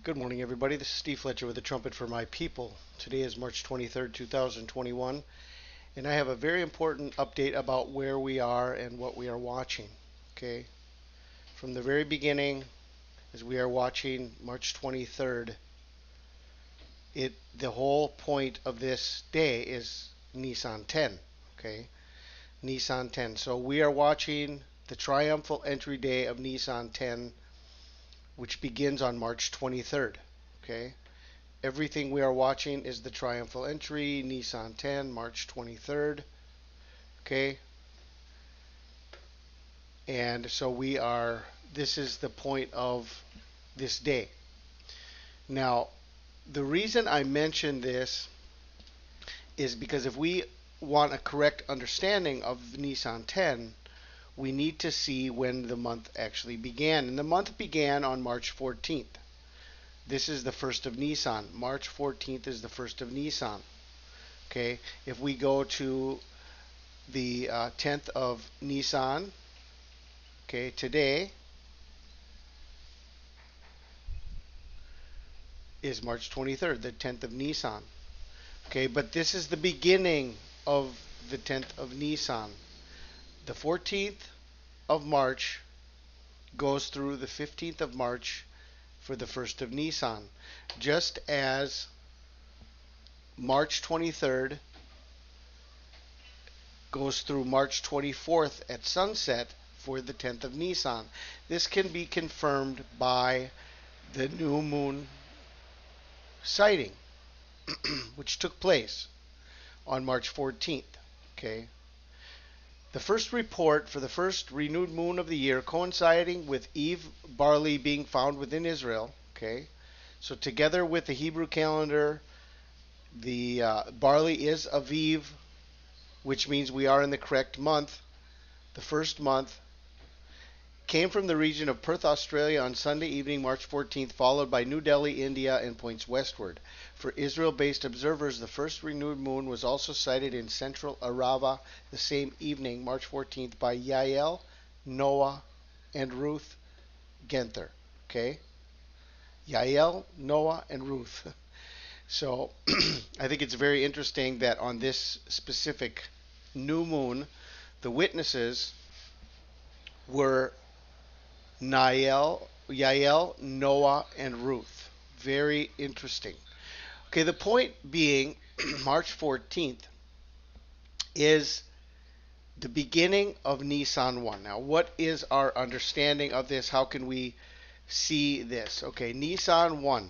Good morning, everybody. This is Steve Fletcher with the Trumpet for My People. Today is March 23rd, 2021, and I have a very important update about where we are and what we are watching. Okay, from the very beginning, as we are watching March 23rd, the whole point of this day is Nisan 10. Okay, Nisan 10. So we are watching the triumphal entry day of Nisan 10, which begins on March 23rd. Okay. Everything we are watching is the triumphal entry, Nisan 10, March 23rd. Okay. And so this is the point of this day. Now, the reason I mention this is because if we want a correct understanding of Nisan 10, we need to see when the month actually began. And the month began on March 14th. This is the first of Nisan. March 14th is the first of Nisan. Okay, if we go to the 10th of Nisan, okay, today is March 23rd, the 10th of Nisan. Okay, but this is the beginning of the 10th of Nisan. The 14th of March goes through the 15th of March for the first of Nisan, just as March 23rd goes through March 24th at sunset for the 10th of Nisan. This can be confirmed by the new moon sighting, which took place on March 14th. Okay. The first report for the first renewed moon of the year coinciding with Eve barley being found within Israel. Okay. So together with the Hebrew calendar, the barley is Aviv, which means we are in the correct month. The first month came from the region of Perth, Australia on Sunday evening, March 14th, followed by New Delhi, India, and points westward. For Israel-based observers, the first renewed moon was also sighted in central Arava the same evening, March 14th, by Yael, Noah, and Ruth Genther. Okay? Yael, Noah, and Ruth. So I think it's very interesting that on this specific new moon, the witnesses were Yael, Noah, and Ruth. Very interesting. Okay, the point being, March 14th is the beginning of Nisan 1. Now, what is our understanding of this? How can we see this? Okay, Nisan 1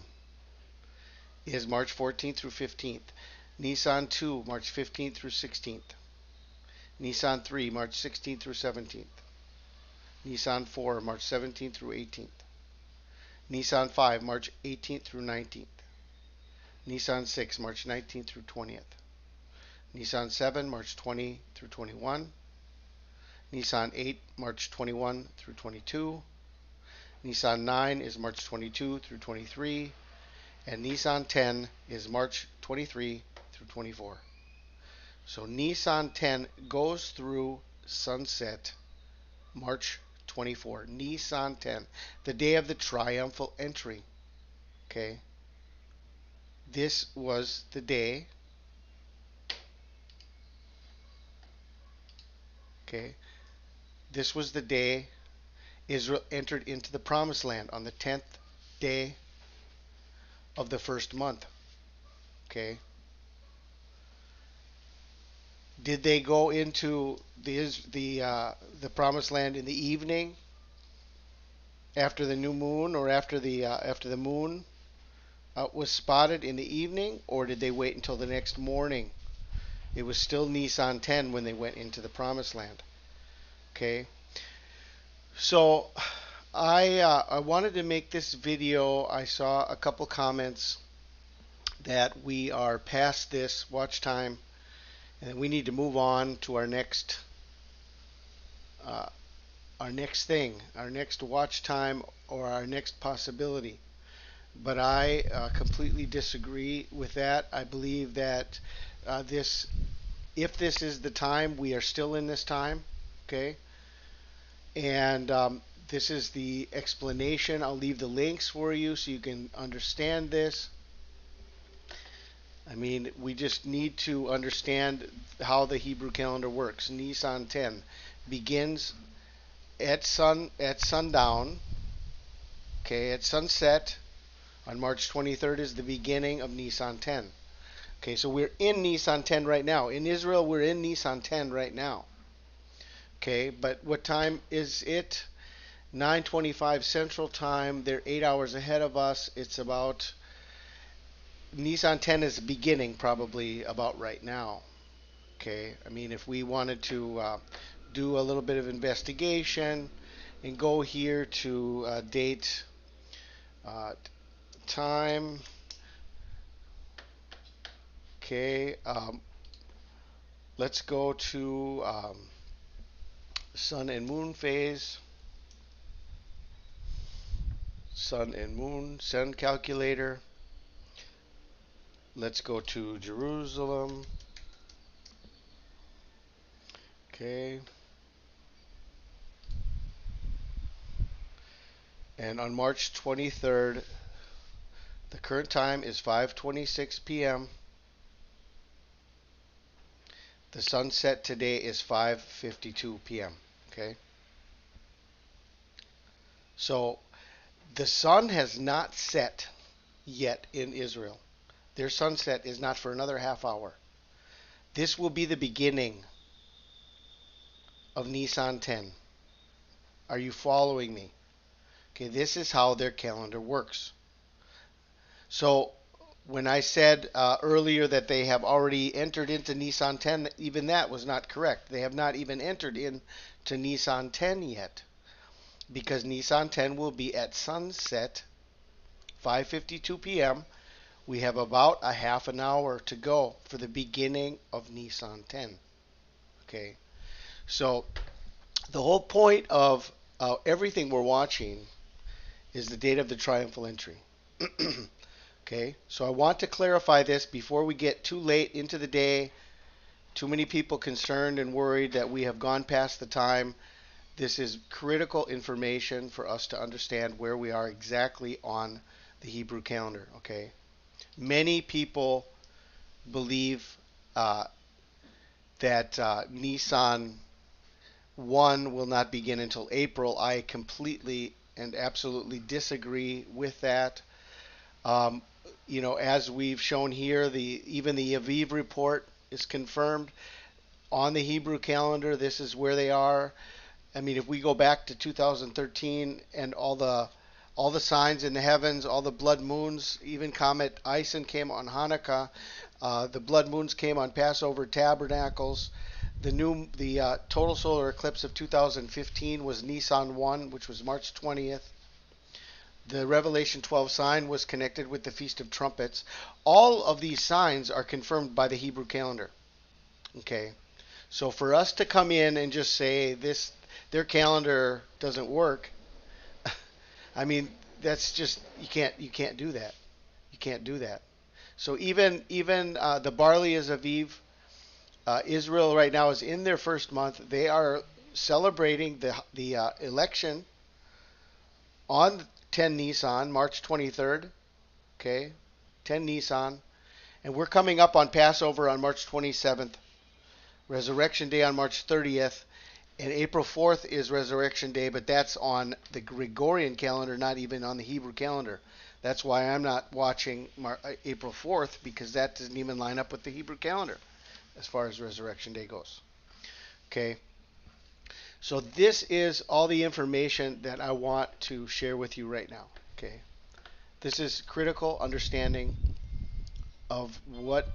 is March 14th through 15th. Nisan 2, March 15th through 16th. Nisan 3, March 16th through 17th. Nisan 4, March 17th through 18th. Nisan 5, March 18th through 19th. Nisan 6, March 19th through 20th. Nisan 7, March 20 through 21. Nisan 8, March 21 through 22. Nisan 9 is March 22 through 23. And Nisan 10 is March 23 through 24. So Nisan 10 goes through sunset March 24. Nisan 10, the day of the triumphal entry. Okay. This was the day. Okay. This was the day Israel entered into the promised land on the 10th day of the first month. Okay. Did they go into the promised land in the evening after the new moon, or after the moon was spotted in the evening, or did they wait until the next morning? It was still Nisan 10 when they went into the promised land. Okay. So I wanted to make this video. I saw a couple comments that we are past this watch time and we need to move on to our next thing, our next watch time, or our next possibility. But I completely disagree with that. I believe that if this is the time, we are still in this time. Okay. And This is the explanation. I'll leave the links for you so you can understand this. I mean, we just need to understand how the Hebrew calendar works. Nisan 10 begins at sundown, okay, at sunset on March 23rd is the beginning of Nisan 10. Okay, so we're in Nisan 10 right now. In Israel, we're in Nisan 10 right now. Okay, but what time is it? 9:25 Central Time. They're 8 hours ahead of us. It's about Nisan 10 is beginning probably about right now. Okay, I mean, if we wanted to do a little bit of investigation and go here to date, uh, time, okay, let's go to sun and moon phase, sun and moon, sun calculator. Let's go to Jerusalem. Okay. And on March 23rd, the current time is 5:26 p.m. The sunset today is 5:52 p.m. Okay? So the sun has not set yet in Israel. Their sunset is not for another half hour. This will be the beginning of Nisan 10. Are you following me? Okay, this is how their calendar works. So when I said earlier that they have already entered into Nisan 10, even that was not correct. They have not even entered into Nisan 10 yet, because Nisan 10 will be at sunset, 5:52 p.m. We have about a half an hour to go for the beginning of Nisan 10. Okay, so the whole point of everything we're watching is the date of the triumphal entry. Okay, so I want to clarify this before we get too late into the day. Too many people concerned and worried that we have gone past the time. This is critical information for us to understand where we are exactly on the Hebrew calendar. Okay, many people believe that Nisan 1 will not begin until April. I completely and absolutely disagree with that. Um, as we've shown here, even the Aviv report is confirmed on the Hebrew calendar. This is where they are. I mean, if we go back to 2013 and all the signs in the heavens, all the blood moons, even Comet Ison came on Hanukkah. The blood moons came on Passover Tabernacles. The total solar eclipse of 2015 was Nisan 1, which was March 20th. The Revelation 12 sign was connected with the Feast of Trumpets. All of these signs are confirmed by the Hebrew calendar. Okay, so for us to come in and just say their calendar doesn't work, I mean, that's just you can't do that. You can't do that. So even the barley is Aviv. Israel right now is in their first month. They are celebrating the election on 10 Nisan, March 23rd. Okay, 10 Nisan, and we're coming up on Passover on March 27th, Resurrection Day on March 30th, and April 4th is Resurrection Day, but that's on the Gregorian calendar, not even on the Hebrew calendar. That's why I'm not watching April 4th, because that doesn't even line up with the Hebrew calendar as far as Resurrection Day goes. Okay, so this is all the information that I want to share with you right now. Okay, this is critical understanding of what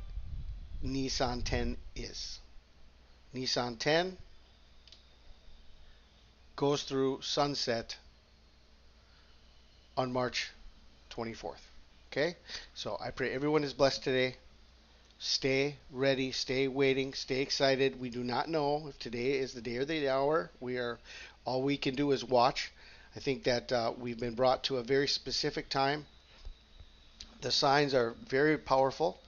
Nisan 10 is. Nisan 10 goes through sunset on March 24th. Okay? So I pray everyone is blessed today. Stay ready, stay waiting, stay excited. We do not know if today is the day or the hour. All we can do is watch. I think that we've been brought to a very specific time. The signs are very powerful.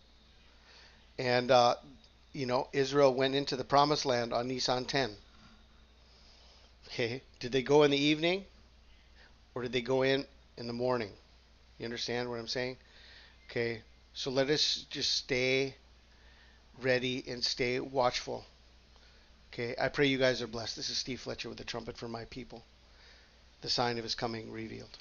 And Israel went into the promised land on Nisan 10. Okay. Did they go in the evening? or did they go in the morning? You understand what I'm saying? Okay, so let us just stay ready and stay watchful. Okay, I pray you guys are blessed. This is Steve Fletcher with the trumpet for my people, the sign of his coming revealed.